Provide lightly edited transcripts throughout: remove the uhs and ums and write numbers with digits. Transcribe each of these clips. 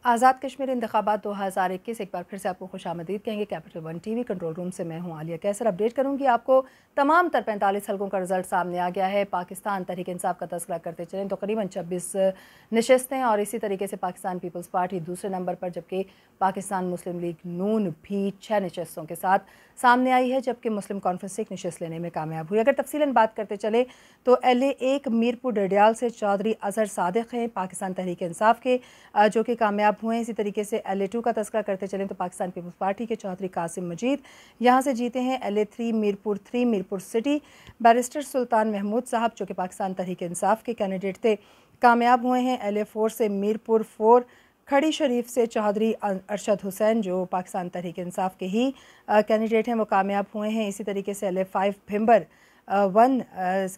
आज़ाद कश्मीर इंतखबात 2021 एक बार फिर से आपको खुशामदीद कहेंगे। Capital one TV control room से मैं हूं आलिया कैसर। अपडेट करूंगी आपको तमाम तर 45 हल्कों का रिजल्ट सामने आ गया है। पाकिस्तान तहरीक इंसाफ का तस्करा करते चलें तो करीबन 26 नशस्तें और इसी तरीके से पाकिस्तान पीपल्स पार्टी दूसरे नंबर पर, जबकि पाकिस्तान मुस्लिम लीग नून भी 6 नशस्तों के साथ सामने आई है, जबकि मुस्लिम कॉन्फ्रेंस एक नशस्त लेने में कामयाब हुई। अगर तफसीलन बात करते चले तो LA1 मीरपुर डडियाल से चौधरी अजहर सादिक हैं पाकिस्तान तहरीक इंसाफ के, जो कि कामयाब हुए हैं। इसी तरीके से LA2 का तस्करा करते चलें तो पाकिस्तान पीपल्स पार्टी के चौधरी कासिम मजीद यहाँ से जीते हैं। LA3 मीरपुर सिटी बैरिस्टर सुल्तान महमूद साहब, जो कि पाकिस्तान तहरीक इंसाफ के कैंडिडेट थे, कामयाब हुए हैं। LA4 से मीरपुर 4 खड़ी शरीफ से चौधरी अरशद हुसैन, जो पाकिस्तान तहरीक इंसाफ के ही कैंडिडेट हैं, वो कामयाब हुए हैं। इसी तरीके से LA5 भिम्बर 1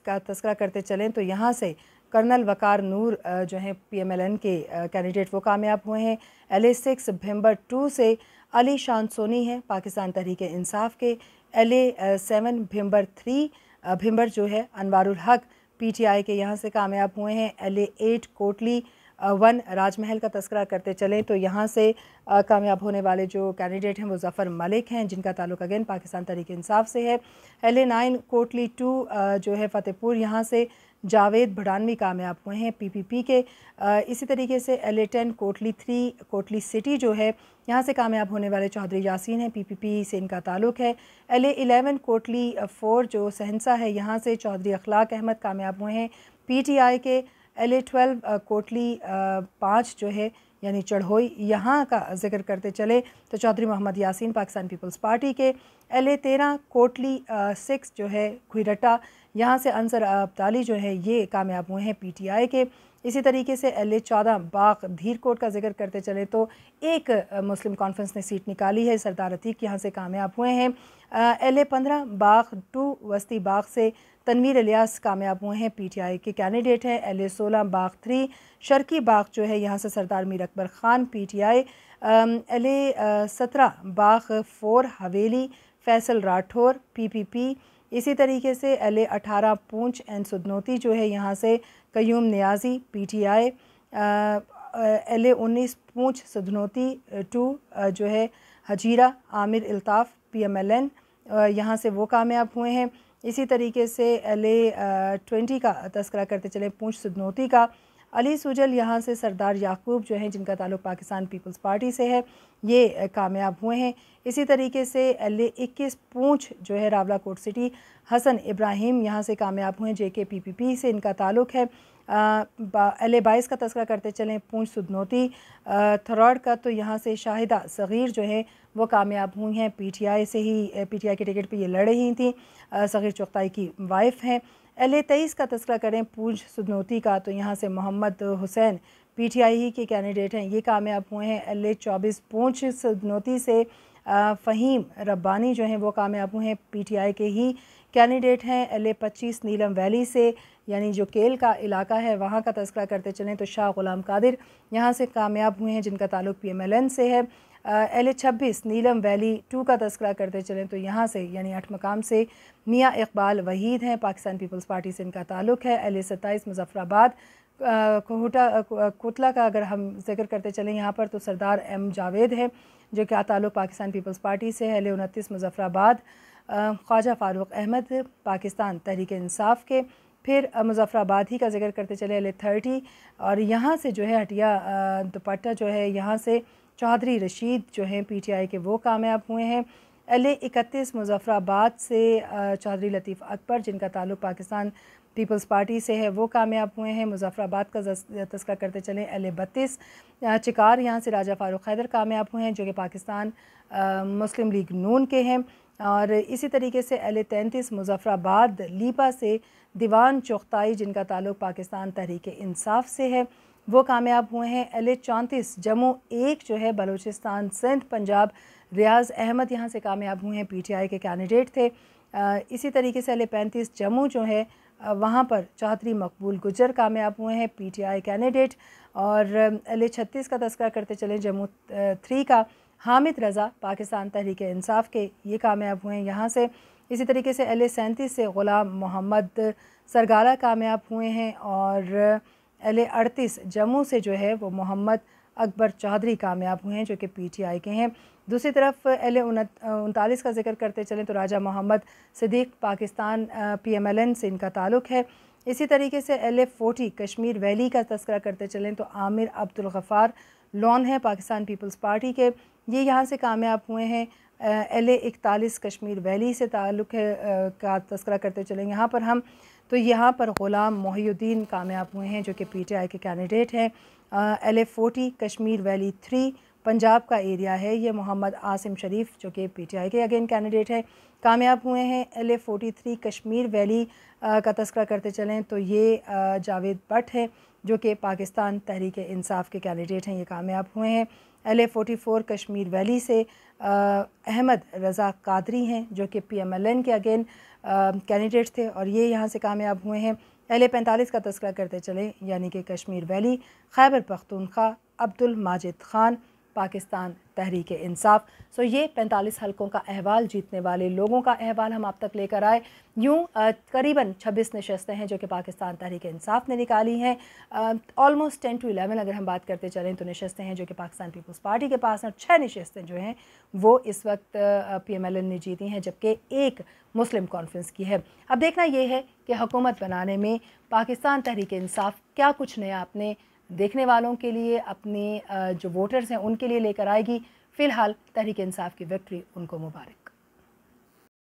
का तस्करा करते चलें तो यहाँ से कर्नल वकार नूर जो हैं PMLN के कैंडिडेट, वो कामयाब हुए हैं। LA6 भिम्बर 2 से अली शान सोनी हैं पाकिस्तान तहरीक इंसाफ के। LA7 भिम्बर 3 भिम्बर जो है अनवारुल हक PTI के, यहाँ से कामयाब हुए हैं। LA8 कोटली 1 राजमहल का तस्करा करते चलें तो यहाँ से कामयाब होने वाले जो कैंडिडेट हैं वो ज़फ़र मलिक हैं, जिनका ताल्लुक़ अगेन पाकिस्तान तहरीक इंसाफ से है। LA9 कोटली 2 जो है फ़तेहपुर, यहाँ से जावेद भड़ानवी कामयाब हुए हैं PPP के। इसी तरीके से LA10 कोटली 3 कोटली सिटी जो है, यहाँ से कामयाब होने वाले चौधरी यासीन हैं, PPP से इनका ताल्लुक़ है। LA11 कोटली 4 जो सहनसा है, यहाँ से चौधरी अखलाक अहमद कामयाब हुए हैं PTI के। LA12 कोटली 5 जो है यानी चढ़ोई, यहाँ का जिक्र करते चले तो चौधरी मोहम्मद यासीन पाकिस्तान पीपल्स पार्टी के। LA13 कोटली 6 जो है खुईरट्टा, यहाँ से अंसर अब्दाली जो है ये कामयाब हुए हैं PTI के। इसी तरीके से LA14 बाग धीरकोट का जिक्र करते चले तो एक मुस्लिम कॉन्फ्रेंस ने सीट निकाली है, सरदार अतीक यहाँ से कामयाब हुए हैं। LA15 बाग 2 वस्ती बाग से तनवीर इलियास कामयाब हुए हैं, PTI के कैंडिडेट हैं। LA16 बाग 3 शर्की बाग जो है, यहाँ से सरदार मीर अकबर ख़ान PTI। LA17 बाग 4 हवेली फैसल राठौर PPP। इसी तरीके से LA18 पूंछ एन सुदनोती जो है, यहाँ से कयूम नियाजी PTI। LA19 पूंछ सुदनोती 2 जो है हजीरा आमिर इल्ताफ़ PMLN, यहाँ से वो कामयाब हुए हैं। इसी तरीके से LA20 का तस्करा करते चले पूंछ सुदनोती का, अली सुजल यहाँ से सरदार याकूब जो हैं, जिनका ताल्लुक़ पाकिस्तान पीपल्स पार्टी से है, ये कामयाब हुए हैं। इसी तरीके से LA21 पूंछ जो है रावलाकोट सिटी हसन इब्राहिम यहाँ से कामयाब हुए हैं, JK PPP से इनका ताल्लुक़ है। LA22 का तस्करा करते चलें पूंछ सुदनोती थरौड़ का, तो यहाँ से शाहिदा सग़ीर जो है वो कामयाब हुई हैं PTI से ही, PTI के टिकट पे ये लड़ रही थी, सग़ीर चुगताई की वाइफ हैं। LA23 का तस्करा करें पूंछ सुदनोती का, तो यहाँ से मोहम्मद हुसैन PTI ही के कैंडिडेट हैं, ये कामयाब हुए हैं। LA24 पूंछ सुदनोती से फ़हीम रब्बानी जो हैं वो कामयाब हुए हैं, PTI के ही कैंडिडेट हैं। LA25 नीलम वैली से यानी जो केल का इलाका है वहाँ का तस्करा करते चलें तो शाह ग़ुलाम कादिर यहाँ से कामयाब हुए हैं, जिनका ताल्लुक़ PMLN से है। LA26 नीलम वैली 2 का तस्करा करते चलें तो यहाँ से यानी 8 मकाम से मियाँ इकबाल वहीद हैं, पाकिस्तान पीपल्स पार्टी से इनका ताल्लुक़ है। LA27 मुज़फ़्फ़राबाद कोटला का अगर हम जिक्र करते चलें यहाँ पर तो सरदार M जावेद है, जो कि ताल्लुक़ पाकिस्तान पीपल्स पार्टी से है। LA29 मुज़फ़्फ़राबाद ख्वाजा फ़ारूक अहमद पाकिस्तान तहरीक इंसाफ के। फिर मुज़फ़्फ़राबाद ही का जिक्र करते चले LA30 और यहाँ से जो है हटिया दुपट्टा जो है, यहाँ से चौधरी रशीद जो हैं PTI के, वो कामयाब हुए हैं। LA31 मुज़फ़्फ़राबाद से चौधरी लतीफ़ अकबर, जिनका ताल्लुक़ पाकिस्तान पीपल्स पार्टी से है, वो कामयाब हुए हैं। मुज़फ़्फ़राबाद का तस्करा करते चलें LA32 चिकार, यहाँ से राजा फ़ारूक हैदर कामयाब हुए हैं, जो कि पाकिस्तान मुस्लिम लीग नून के हैं। और इसी तरीके से LA33 मुज़फ़्फ़राबाद लीपा से दीवान चुगताई, जिनका ताल्लुक़ पाकिस्तान तहरीक इंसाफ से है, वो कामयाब हुए हैं। LA34 जम्मू 1 जो है बलूचिस्तान सिंध पंजाब रियाज़ अहमद यहाँ से कामयाब हुए हैं, PTI के कैंडिडेट थे। इसी तरीके से LA35 जम्मू जो है वहाँ पर चौधरी मकबूल गुजर कामयाब हुए हैं, PTI कैंडिडेट। और LA36 का तस्करा करते चले जम्मू 3 का हामिद रज़ा पाकिस्तान तहरीक इंसाफ के, ये कामयाब हुए हैं यहाँ से। इसी तरीके से LA37 से ग़ुलाम मोहम्मद सरगाला कामयाब हुए हैं और LA38 जम्मू से जो है वो मोहम्मद अकबर चौधरी कामयाब हुए हैं जो कि PTI के हैं। दूसरी तरफ LA 39 का जिक्र करते चलें तो राजा मोहम्मद सिद्दीक पाकिस्तान PMLN से इनका ताल्लुक़ है। इसी तरीके से LA 40 कश्मीर वैली का तस्करा करते चलें तो आमिर अब्दुल गफ़ार लॉन है पाकिस्तान पीपल्स पार्टी के, ये यहाँ से कामयाब हुए हैं। LA 41 कश्मीर वैली से ताल्लुक़ है का तस्करा करते चलें यहाँ पर हम, तो यहाँ पर ग़ुलाम मोहिउद्दीन कामयाब हुए हैं जो कि PTI के कैंडिडेट हैं। LA 40 कश्मीर वैली 3 पंजाब का एरिया है, ये मोहम्मद आसिम शरीफ जो कि PTI के अगेन कैंडिडेट हैं कामयाब हुए हैं। LA 43 कश्मीर वैली का तस्करा करते चलें तो ये जावेद भट्ट हैं जो कि पाकिस्तान तहरीक इंसाफ के कैंडिडेट हैं, ये कामयाब हुए हैं। LA 44 कश्मीर वैली से अहमद रज़ा कादरी हैं जो कि PMLN के अगेन कैंडिडेट थे और ये यहाँ से कामयाब हुए हैं। LA 45 का तस्करा करते चले यानी कि कश्मीर वैली खैबर पख्तूनख्वा अब्दुल माजिद ख़ान पाकिस्तान तहरीक इंसाफ। सो ये 45 हलकों का अहवाल, जीतने वाले लोगों का अहवाल हम आप तक लेकर आए। यूँ करीबन 26 नशस्तें हैं जो कि पाकिस्तान तहरीक इंसाफ ने निकाली हैं। ऑलमोस्ट 10 to 11 अगर हम बात करते चलें तो नशस्तें हैं जो कि पाकिस्तान पीपल्स पार्टी के पास हैं, और 6 नशस्तें जो हैं वो इस वक्त PMLN ने जीती हैं जबकि एक मुस्लिम कॉन्फ्रेंस की है। अब देखना ये है कि हुकूमत बनाने में पाकिस्तान तहरीक इंसाफ क्या कुछ नया अपने देखने वालों के लिए, अपने जो वोटर्स हैं उनके लिए लेकर आएगी। फ़िलहाल तहरीक इंसाफ की विक्ट्री उनको मुबारक।